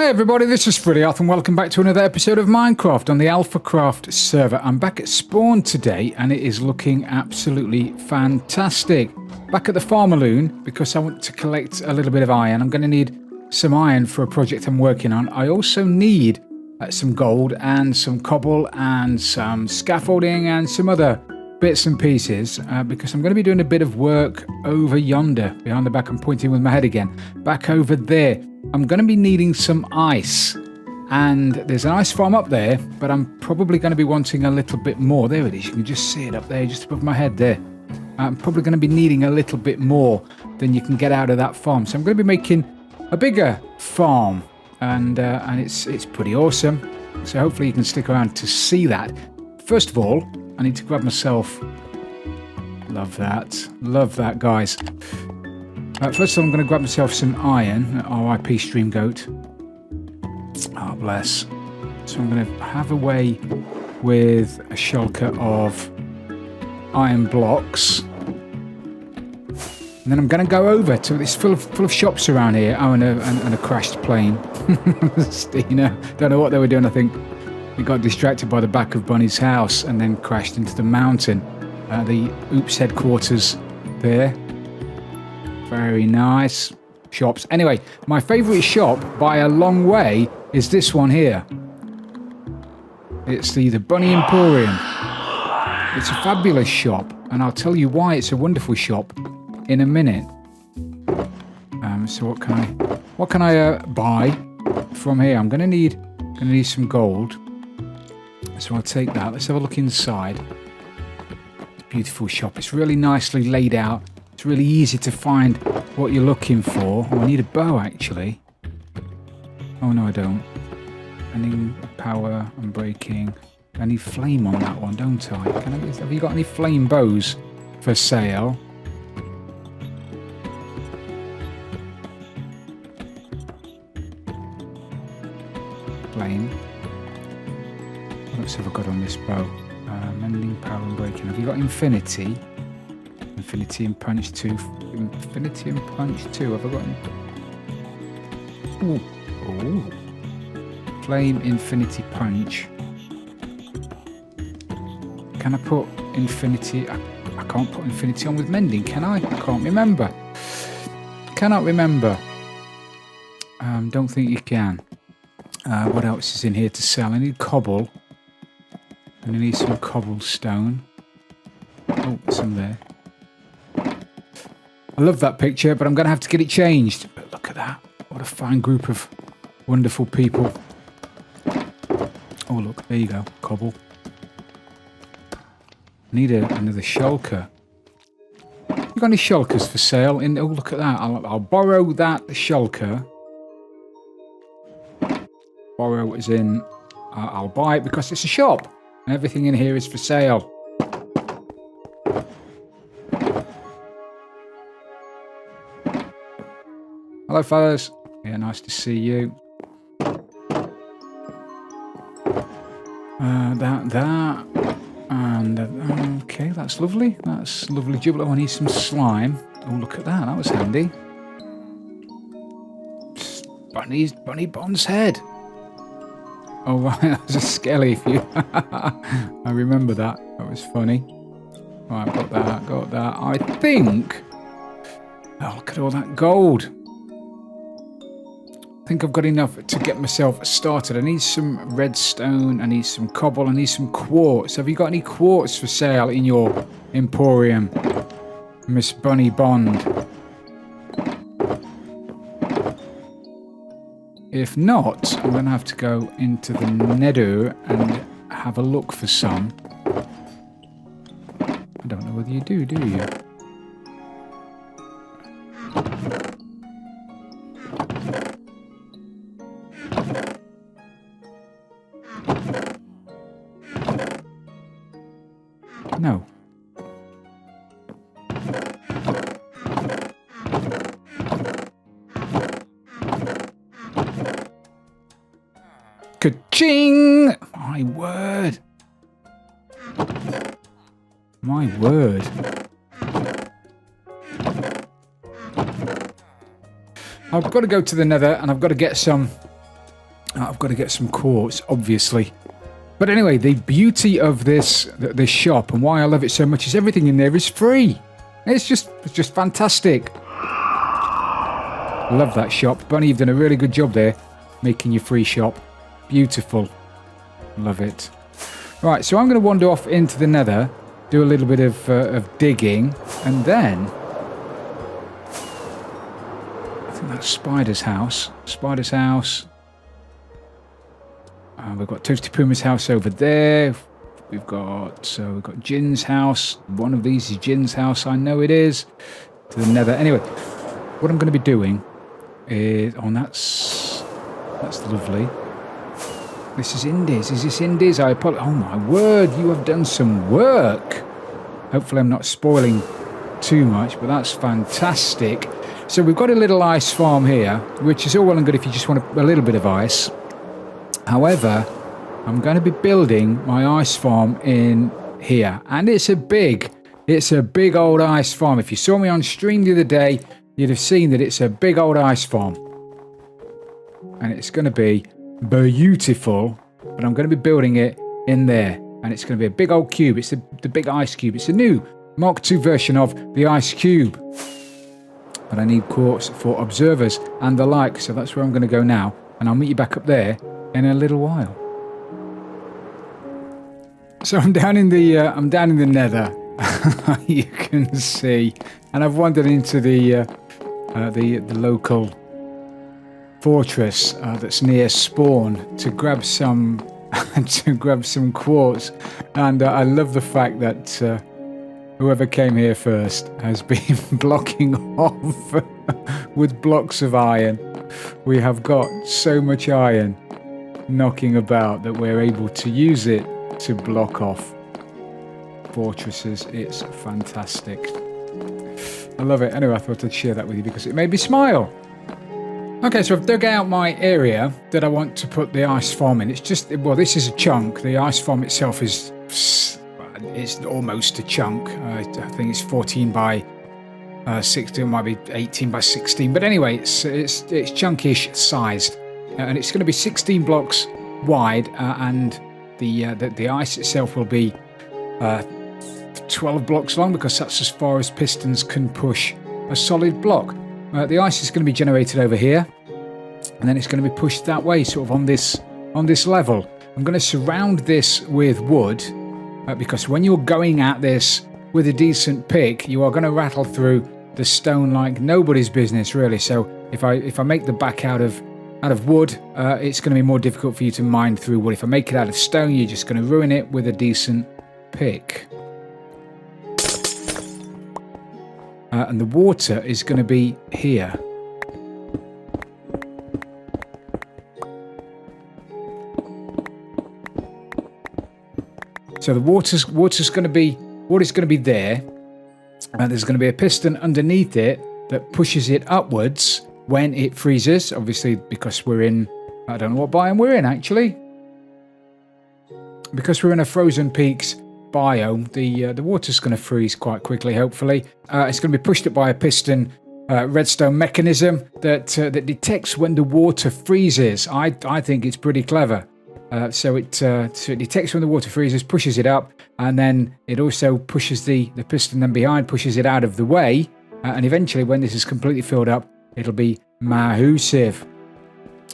Hey everybody, this is Frilioth and welcome back to another episode of Minecraft on the AlphaCraft server. I'm back at spawn today and it is looking absolutely fantastic. Back at the Farmaloon because I want to collect a little bit of iron. I'm going to need some iron for a project I'm working on. I also need some gold and some cobble and some scaffolding and some other bits and pieces because I'm going to be doing a bit of work over yonder. Behind the back, I'm pointing with my head again. Back over there. I'm going to be needing some ice, and there's an ice farm up there, but I'm probably going to be wanting a little bit more. There it is, you can just see it up there, just above my head there. I'm probably going to be needing a little bit more than you can get out of that farm. So I'm going to be making a bigger farm, and it's pretty awesome. So hopefully you can stick around to see that. First of all, I need to grab myself... Love that, guys. First of all, I'm going to grab myself some iron. R.I.P. Stream Goat. Oh, bless. So I'm going to have a way with a shulker of iron blocks. And then I'm going to go over to... It's full of shops around here. Oh, and a crashed plane. Stina. Don't know what they were doing. I think they got distracted by the back of Bunny's house and then crashed into the mountain. The Oops headquarters there. Very nice. Shops. Anyway, my favourite shop by a long way is this one here. It's the Bunny Emporium. It's a fabulous shop, and I'll tell you why it's a wonderful shop in a minute. So what can I buy from here? I'm gonna need some gold. So I'll take that. Let's have a look inside. It's a beautiful shop. It's really nicely laid out. It's really easy to find what you're looking for. Oh, I need a bow, actually. Oh, no, I don't. I need power and braking. I need flame on that one, don't I? Have you got any flame bows for sale? Flame. What else have I got on this bow? Mending, power and braking. Have you got infinity? Infinity and punch 2. Infinity and punch 2. Have I got any? Ooh. Flame, infinity, punch. Can I put infinity? I can't put infinity on with mending, can I? I can't remember. Cannot remember. Don't think you can. What else is in here to sell? I need cobble. And I need some cobblestone. Oh, some there. I love that picture, but I'm going to have to get it changed. But look at that. What a fine group of wonderful people. Oh, look. There you go. Cobble. I need another shulker. You got any shulkers for sale? Oh, look at that. I'll borrow that shulker. Borrow as in I'll buy it because it's a shop. And everything in here is for sale. Hello, fellas. Yeah, nice to see you. That. And, okay, that's lovely. That's lovely. Jubilo, I need some slime. Oh, look at that. That was handy. Bunny Bond's head. Oh, right. That was a skelly for you. I remember that. That was funny. Right, got that. I think... Oh, look at all that gold. I think I've got enough to get myself started. I need some redstone, I need some cobble, I need some quartz. Have you got any quartz for sale in your emporium, Miss Bunny Bond? If not, I'm going to have to go into the Nether and have a look for some. I don't know whether you do you? No. Ka-ching! My word. My word. I've got to go to the Nether and I've got to get some I've got to get some quartz, obviously. But anyway, the beauty of this shop and why I love it so much is everything in there is free. It's just fantastic. Love that shop. Bunny, you've done a really good job there, making your free shop. Beautiful. Love it. Right, so I'm going to wander off into the nether, do a little bit of digging, and then I think that's Spider's house. Spider's house. We've got Toasty Puma's house over there. We've got Jin's house. One of these is Jin's house. I know it is. To the nether. Anyway, what I'm going to be doing is... Oh, that's lovely. This is Indies. Is this Indies? I apologize. Oh, my word. You have done some work. Hopefully I'm not spoiling too much, but that's fantastic. So we've got a little ice farm here, which is all well and good if you just want a little bit of ice. However, I'm going to be building my ice farm in here, and it's a big old ice farm. If you saw me on stream the other day, you'd have seen that it's a big old ice farm, and it's going to be beautiful. But I'm going to be building it in there, and it's going to be a big old cube. It's the big ice cube. It's a new Mark II version of the ice cube, but I need quartz for observers and the like. So that's where I'm going to go now, and I'll meet you back up there in a little while. So I'm down in the nether. You can see, and I've wandered into the local fortress that's near spawn to grab some quartz, and I love the fact that whoever came here first has been blocking off with blocks of iron. We have got so much iron knocking about that we're able to use it to block off fortresses. It's fantastic. I love it. Anyway, I thought I'd share that with you because it made me smile. Okay, so I've dug out my area that I want to put the ice farm in. It's just, well, this is a chunk. The ice farm itself is almost a chunk. I think it's 14 by 16, it might be 18 by 16. But anyway, it's chunkish sized. And it's going to be 16 blocks wide, and the ice itself will be 12 blocks long, because that's as far as pistons can push a solid block. The ice is going to be generated over here, and then it's going to be pushed that way, sort of on this level. I'm going to surround this with wood, because when you're going at this with a decent pick, you are going to rattle through the stone like nobody's business, really. So if I make the back out of wood, it's going to be more difficult for you to mine through wood. If I make it out of stone, you're just going to ruin it with a decent pick. And the water is going to be here. So the water's going to be there, and there's going to be a piston underneath it that pushes it upwards when it freezes, obviously, because we're in, I don't know what biome we're in, actually. Because we're in a frozen peaks biome, the water's going to freeze quite quickly, hopefully. It's going to be pushed up by a piston redstone mechanism that detects when the water freezes. I think it's pretty clever. So it detects when the water freezes, pushes it up, and then it also pushes the piston then behind, pushes it out of the way, and eventually, when this is completely filled up, it'll be massive.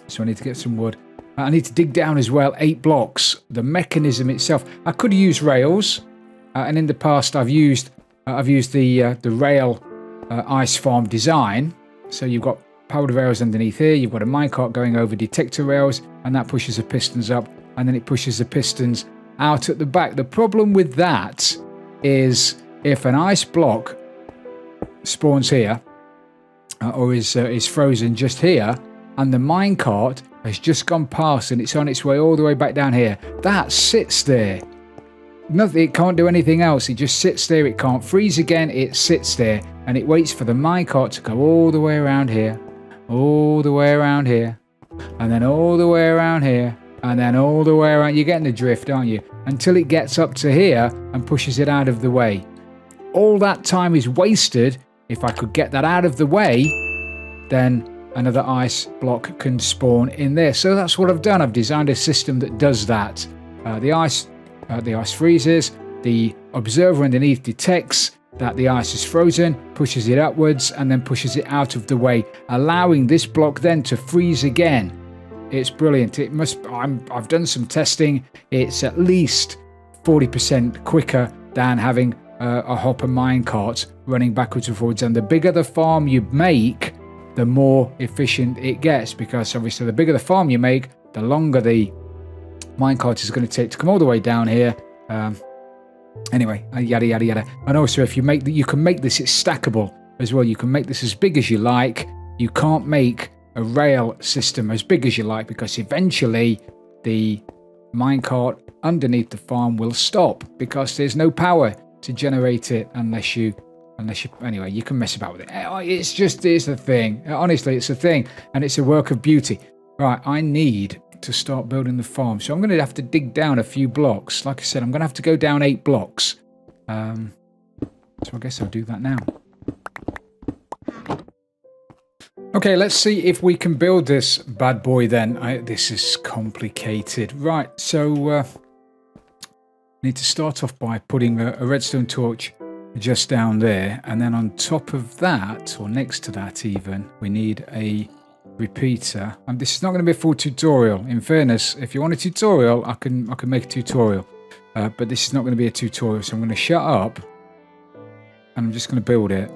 So I need to get some wood. I need to dig down as well 8 blocks. The mechanism itself, I could use rails, and in the past I've used the rail ice farm design. So you've got powered rails underneath here, you've got a minecart going over detector rails, and that pushes the pistons up, and then it pushes the pistons out at the back. The problem with that is if an ice block spawns here, or is frozen just here, and the minecart has just gone past and it's on its way all the way back down here, that sits there. Nothing, it can't do anything else. It just sits there. It can't freeze again. It sits there, and it waits for the minecart to go all the way around here, all the way around here, and then all the way around here, and then all the way around. You're getting the drift, aren't you? Until it gets up to here and pushes it out of the way. All that time is wasted. If I could get that out of the way, then another ice block can spawn in there. So that's what I've done. I've designed a system that does that. The ice freezes, the observer underneath detects that the ice is frozen, pushes it upwards, and then pushes it out of the way, allowing this block then to freeze again. It's brilliant. I've done some testing. It's at least 40% quicker than having a hopper minecart running backwards and forwards. And the bigger the farm you make, the more efficient it gets, because obviously the bigger the farm you make, the longer the minecart is going to take to come all the way down here. Anyway, yada yada yada. And also, if you make that, you can make this, it's stackable as well. You can make this as big as you like. You can't make a rail system as big as you like, because eventually the minecart underneath the farm will stop, because there's no power to generate it unless you anyway, you can mess about with it. It's a thing. Honestly, it's a thing, and it's a work of beauty. Right, I need to start building the farm, so I'm going to have to dig down a few blocks. Like I said, I'm going to have to go down 8 blocks. So I guess I'll do that now. Okay, let's see if we can build this bad boy then. This is complicated. Right, so I need to start off by putting a redstone torch just down there, and then on top of that, or next to that even, we need a repeater. And this is not going to be a full tutorial. In fairness, if you want a tutorial, I can make a tutorial, but this is not going to be a tutorial, so I'm going to shut up and I'm just going to build it.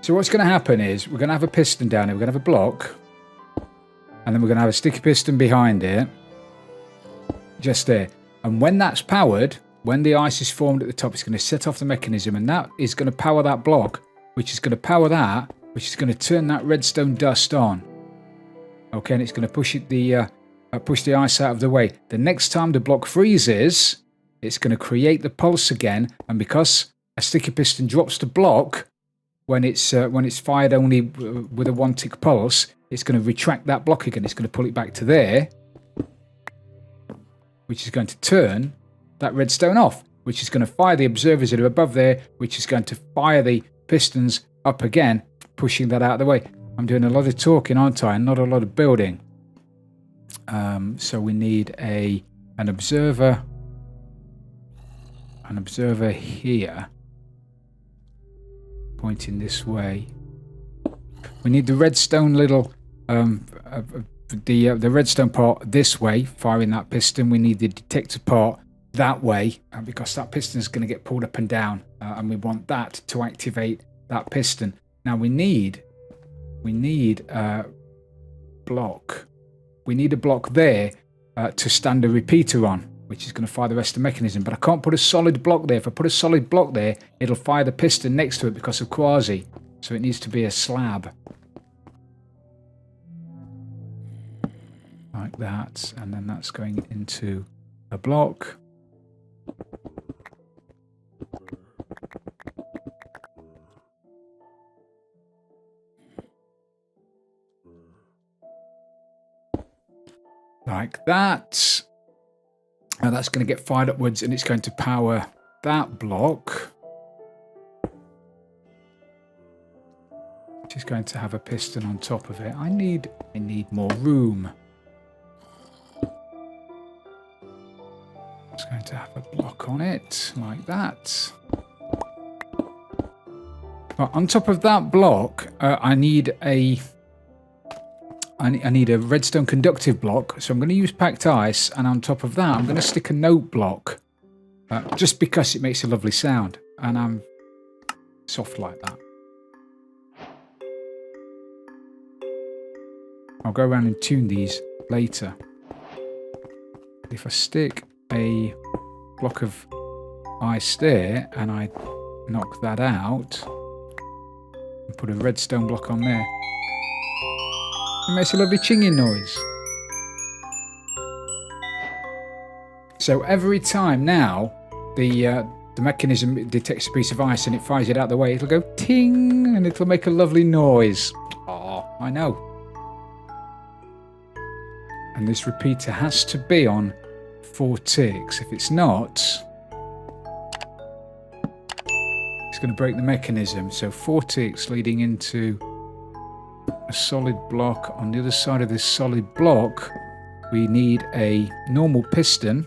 So what's going to happen is we're going to have a piston down here, we're going to have a block, and then we're going to have a sticky piston behind it, just there. And when that's powered, when the ice is formed at the top, it's going to set off the mechanism, and that is going to power that block, which is going to power that, which is going to turn that redstone dust on. Okay, and it's going to push the ice out of the way. The next time the block freezes, it's going to create the pulse again, and because a sticky piston drops the block when it's fired only with a 1-tick pulse, it's going to retract that block again. It's going to pull it back to there, which is going to turn that redstone off, which is going to fire the observers that are above there, which is going to fire the pistons up again, pushing that out of the way. I'm doing a lot of talking, aren't I? And not a lot of building. So we need an observer here, pointing this way. We need the redstone little the redstone part this way, firing that piston. We need the detector part that way, because that piston is going to get pulled up and down, and we want that to activate that piston. Now we need a block. We need a block there to stand a repeater on, which is going to fire the rest of the mechanism. But I can't put a solid block there. If I put a solid block there, it'll fire the piston next to it because of quasi. So it needs to be a slab. Like that. And then that's going into a block. Like that. And that's going to get fired upwards, and it's going to power that block, which is going to have a piston on top of it. I need more room. It's going to have a block on it, like that. But on top of that block, I need a redstone conductive block, so I'm going to use packed ice, and on top of that I'm going to stick a note block, just because it makes a lovely sound, and I'm soft like that. I'll go around and tune these later. If I stick a block of ice there and I knock that out and put a redstone block on there, it makes a lovely chinging noise. So every time now the mechanism detects a piece of ice and it fires it out the way, it'll go ting and it'll make a lovely noise. Oh, I know. And this repeater has to be on 4 ticks. If it's not, it's going to break the mechanism. So 4 ticks leading into a solid block. On the other side of this solid block, we need a normal piston.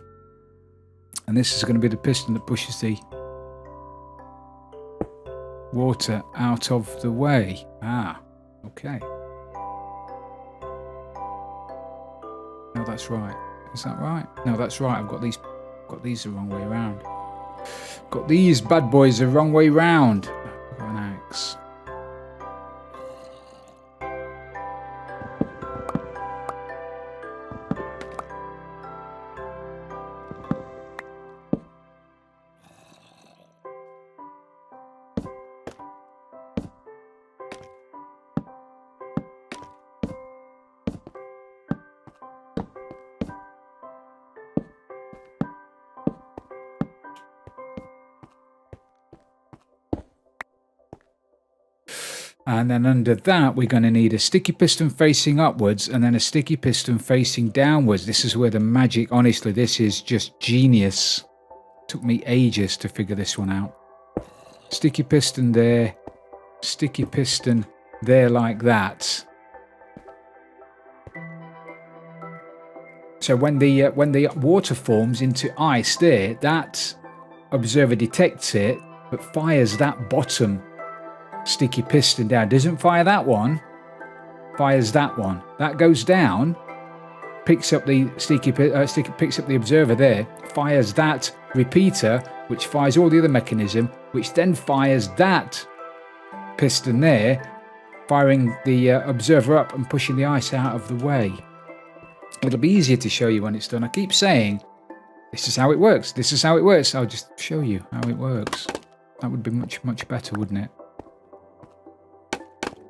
And this is going to be the piston that pushes the water out of the way. Ah, okay. No, that's right. Is that right? No, that's right. I've got these the wrong way around. Got these bad boys the wrong way round. I've got an axe. And then under that, we're going to need a sticky piston facing upwards and then a sticky piston facing downwards. This is where the magic, honestly, this is just genius. Took me ages to figure this one out. Sticky piston there, sticky piston there like that. So when the water forms into ice there, that observer detects it, but fires that bottom sticky piston down. Doesn't fire that one, fires that one. That goes down, picks up the picks up the observer there, fires that repeater, which fires all the other mechanism, which then fires that piston there, firing the observer up and pushing the ice out of the way. It'll be easier to show you when it's done. I keep saying, this is how it works. This is how it works. I'll just show you how it works. That would be much, much better, wouldn't it?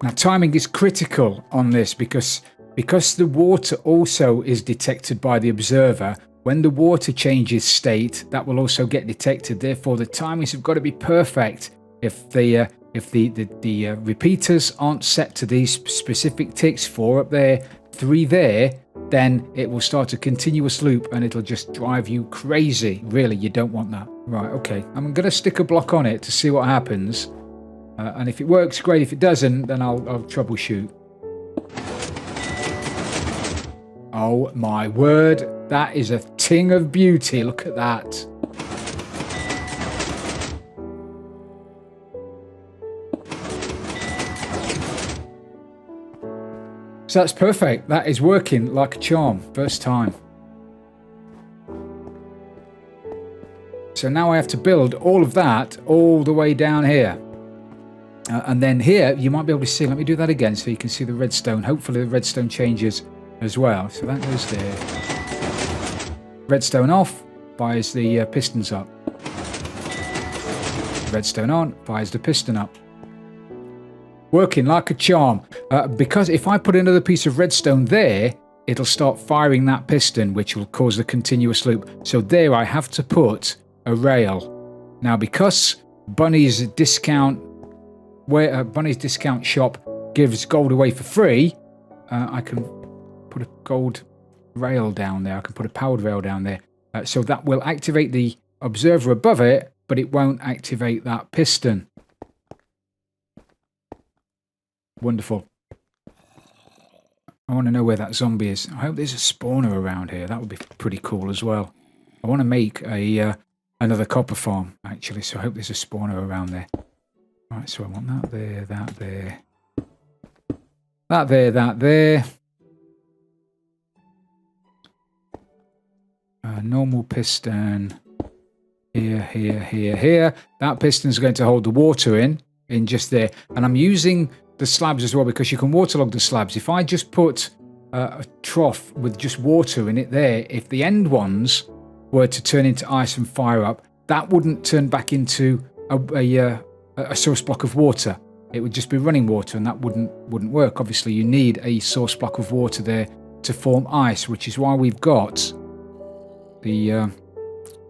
Now, timing is critical on this because the water also is detected by the observer. When the water changes state, that will also get detected. Therefore, the timings have got to be perfect. If the repeaters aren't set to these specific ticks, 4 up there, 3 there, then it will start a continuous loop and it'll just drive you crazy. Really, you don't want that. Right, okay. I'm going to stick a block on it to see what happens. And if it works, great. If it doesn't, then I'll troubleshoot. Oh my word, that is a ting of beauty. Look at that. So that's perfect. That is working like a charm. First time. So now I have to build all of that all the way down here. And then here, you might be able to see, let me do that again so you can see the redstone. Hopefully the redstone changes as well. So that goes there. Redstone off, fires the pistons up. Redstone on, fires the piston up. Working like a charm. Because if I put another piece of redstone there, it'll start firing that piston, which will cause the continuous loop. So there I have to put a rail. Now, because Bunny's discount shop gives gold away for free, I can put a gold rail down there. I can put a powered rail down there. So that will activate the observer above it, but it won't activate that piston. Wonderful. I want to know where that zombie is. I hope there's a spawner around here. That would be pretty cool as well. I want to make another copper farm, actually, so I hope there's a spawner around there. Right, so I want that there, that there. That there, that there. Normal piston. Here, here, here, here. That piston's going to hold the water in just there. And I'm using the slabs as well because you can waterlog the slabs. If I just put a trough with just water in it there, if the end ones were to turn into ice and fire up, that wouldn't turn back into a source block of water. It would just be running water, and that wouldn't work. Obviously, you need a source block of water there to form ice, which is why we've got the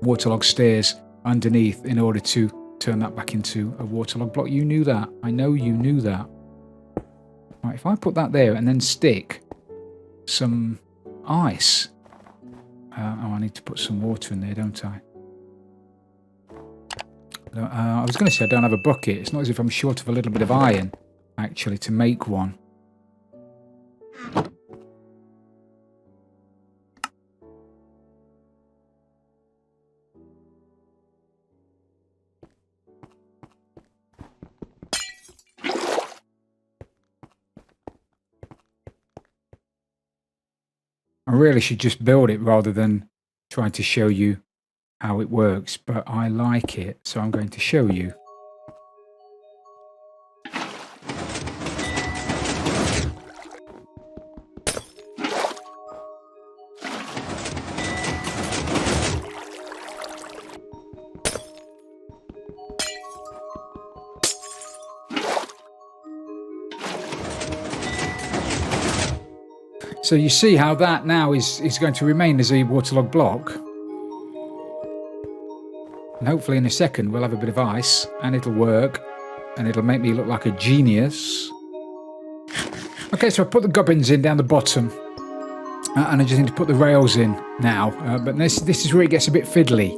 waterlog stairs underneath in order to turn that back into a waterlog block. You knew that. I know you knew that. Right, if I put that there and then stick some ice. I need to put some water in there, don't I? I was going to say I don't have a bucket. It's not as if I'm short of a little bit of iron, actually, to make one. I really should just build it rather than trying to show you how it works, but I like it, so I'm going to show you. So you see how that now is going to remain as a waterlogged block. And hopefully in a second we'll have a bit of ice and it'll work and it'll make me look like a genius. Okay, so I put the gubbins in down the bottom and I just need to put the rails in now. But this is where it gets a bit fiddly.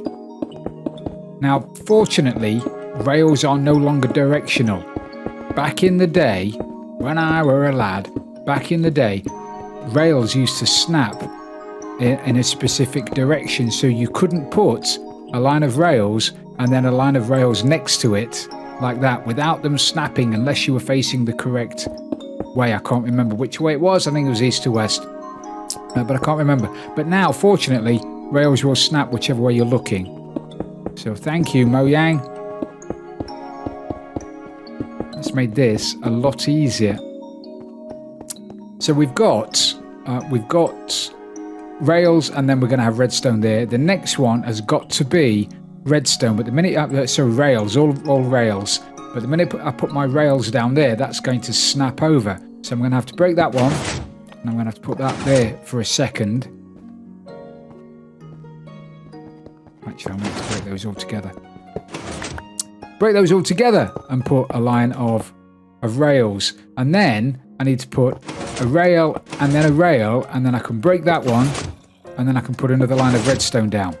Now, fortunately, rails are no longer directional. Back in the day, when I were a lad, back in the day, rails used to snap in a specific direction, so you couldn't put a line of rails and then a line of rails next to it like that without them snapping unless you were facing the correct way. I can't remember which way it was. I think it was east to west, but I can't remember. But now, fortunately, rails will snap whichever way you're looking. So thank you, Mojang. It's made this a lot easier. So we've got rails, and then we're going to have redstone there. The next one has got to be redstone, but the minute so rails, all rails. But the minute I put my rails down there, that's going to snap over. So I'm going to have to break that one, and I'm going to have to put that there for a second. Actually, I'm going to have to break those all together. Break those all together and put a line of rails, and then I need to put a rail and then a rail, and then I can break that one, and then I can put another line of redstone down.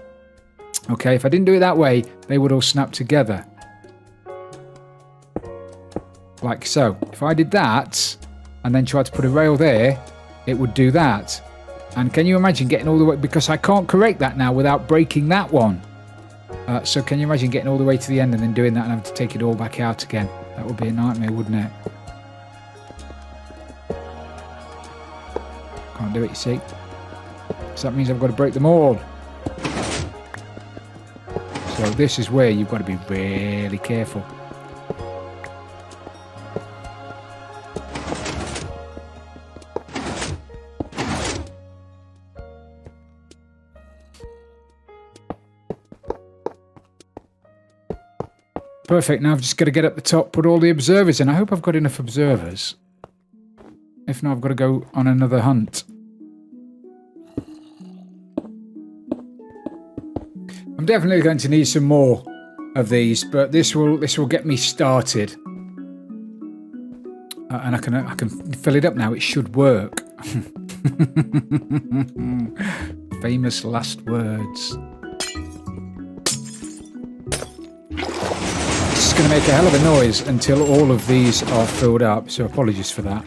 Okay, if I didn't do it that way, they would all snap together. Like so. If I did that, and then tried to put a rail there, it would do that. And can you imagine getting all the way, because I can't correct that now without breaking that one. So can you imagine getting all the way to the end and then doing that and having to take it all back out again? That would be a nightmare, wouldn't it? Can't do it, you see. So that means I've got to break them all. So this is where you've got to be really careful. Perfect. Now I've just got to get up the top, put all the observers in. I hope I've got enough observers. If not, I've got to go on another hunt. I'm definitely going to need some more of these, but this will get me started. And I can fill it up now. It should work. Famous last words. It's going to make a hell of a noise until all of these are filled up, so apologies for that.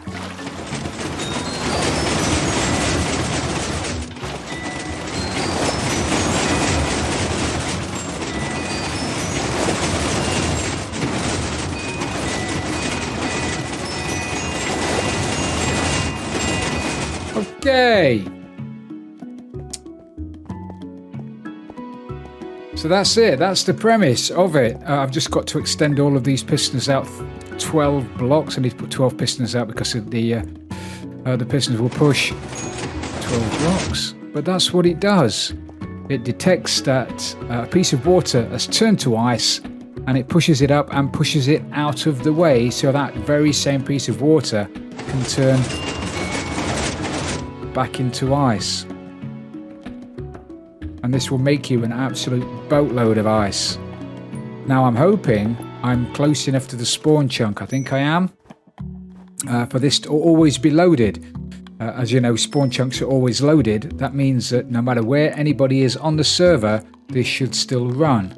Okay. So that's it. That's the premise of it. I've just got to extend all of these pistons out 12 blocks. I need to put 12 pistons out because of the pistons will push 12 blocks. But that's what it does. It detects that a piece of water has turned to ice, and it pushes it up and pushes it out of the way, so that very same piece of water can turn back into ice. And this will make you an absolute boatload of ice. Now I'm hoping I'm close enough to the spawn chunk. I think I am. For this to always be loaded. As you know, spawn chunks are always loaded. That means that no matter where anybody is on the server, this should still run.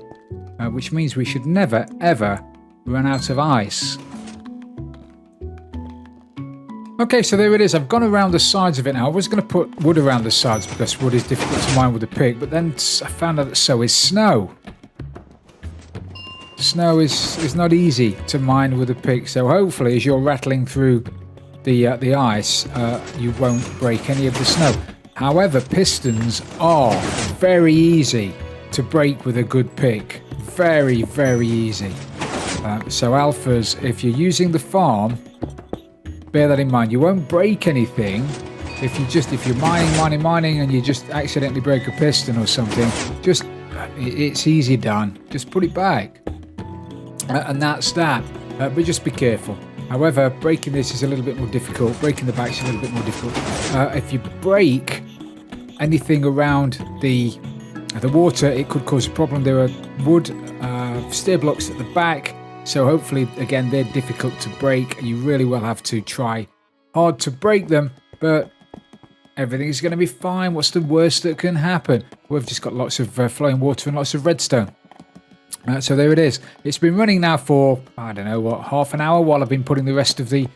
which means we should never, ever run out of ice. Okay, so there it is. I've gone around the sides of it now. I was going to put wood around the sides because wood is difficult to mine with a pick, but then I found out that so is snow. Snow is not easy to mine with a pick, so hopefully as you're rattling through the ice, you won't break any of the snow. However, pistons are very easy to break with a good pick. Very, very easy. So alphas, if you're using the farm, bear that in mind. You won't break anything if you're mining and you just accidentally break a piston or something. It's easy done. Just put it back. And that's that. But just be careful. However, breaking this is a little bit more difficult. Breaking the back is a little bit more difficult. If you break anything around the water, it could cause a problem. There are wood stair blocks at the back, so hopefully, again, they're difficult to break. You really will have to try hard to break them, but everything's going to be fine. What's the worst that can happen? We've just got lots of flowing water and lots of redstone. So there it is. It's been running now for, I don't know, what, half an hour while I've been putting the rest of the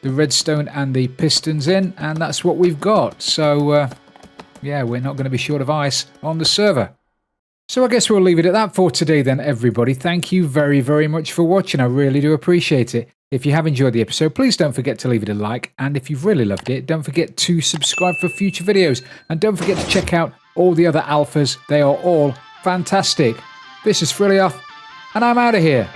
redstone and the pistons in, and that's what we've got. So, yeah, we're not going to be short of ice on the server. So I guess we'll leave it at that for today then, everybody. Thank you very, very much for watching. I really do appreciate it. If you have enjoyed the episode, please don't forget to leave it a like. And if you've really loved it, don't forget to subscribe for future videos. And don't forget to check out all the other alphas. They are all fantastic. This is Frilioth, and I'm out of here.